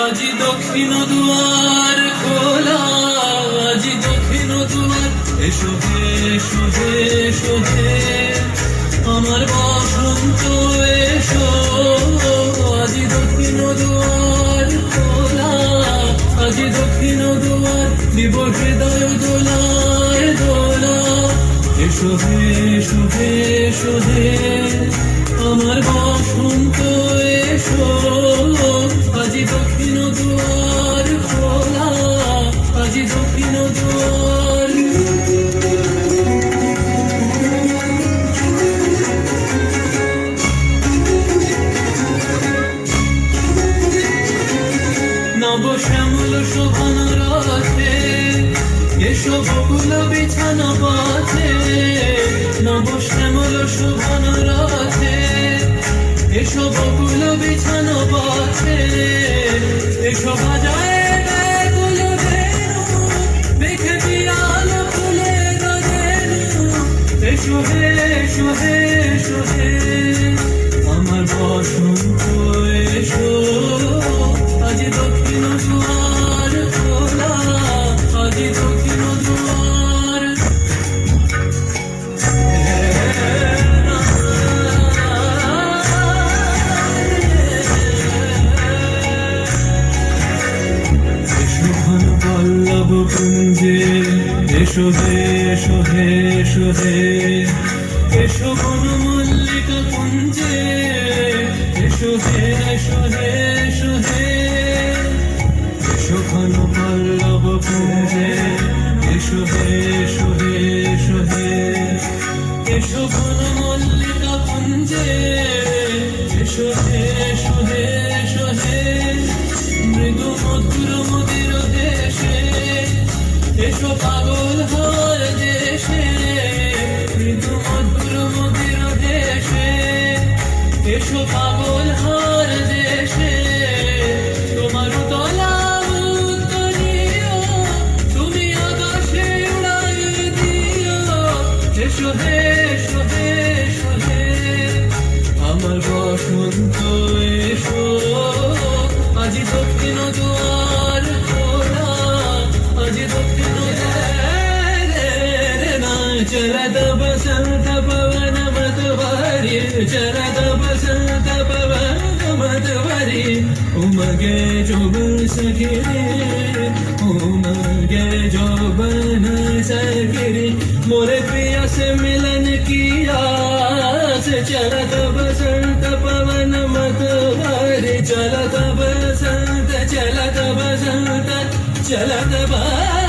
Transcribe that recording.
আজি দক্ষিণ দুয়ার খোলা, আজি দক্ষিণ দুয়ার, এসো হে এসো হে এসো হে আমার বসন্ত এসো। আজি দক্ষিণ দুয়ার খোলা, আজি দক্ষিণ দুয়ার, দিব হৃদয় দোলায় দোলা। এসো হে এসো হে এসো হে আমার বসন্ত এসো। আজি দক্ষিণ দুয়ার খোলা, আজি দক্ষিণ দুয়ার। নব শ্যামল শোভন রথে এসো বকুল বিছানো পথে। নব শ্যামল শোভন রথে এসো বকুল বিছানো পথে। এসো বাজায় ব্যাকুল ধেনু, মেঘে পিয়াল ফুলে গজেনু। এসো হে এসো হে এসো হে আমার বসন্ত এসো। আজি দক্ষিণ দুয়ার খোলা, আজি দক্ষিণ দুয়ার। এসো ঘন পল্লব কুঞ্জে, এসো হে এসো হে এসো হে এসো ঘন মল্লিকা কুঞ্জে। এসো হে এসো হে এসো হে এসো ঘন পল্লব কুঞ্জে। এসো হে এসো হে এসো হে এসো ঘন মল্লিকা কুঞ্জে। এসো হে এসো হে এসো হে মৃদু মধুর মদির দেশে। এসো পাগল হর দেশে, মৃদু মধুর মদির দেশে। এসো পাগল হর দেশে তোমার দলা উত্তরীয়, তুমি আকাশে উড়াই দিও। এসো হে এসো হে এসো হে আমার বসন্ত এসো। আজি দক্ষিণ দুয়ার খোলা, আজি দক্ষিণ দুয়ার। চরদ বসন্ত পवन मतवारी, चरद बसंत पवन मतवारी। उमगे जोबन सखिरी, उमगे जोबन सखिरी। मोरे प्रिया से मिलन की आस, चरद बसंत पवन मतवारी। चलत बसंत चलत बसंत चलत बसंत।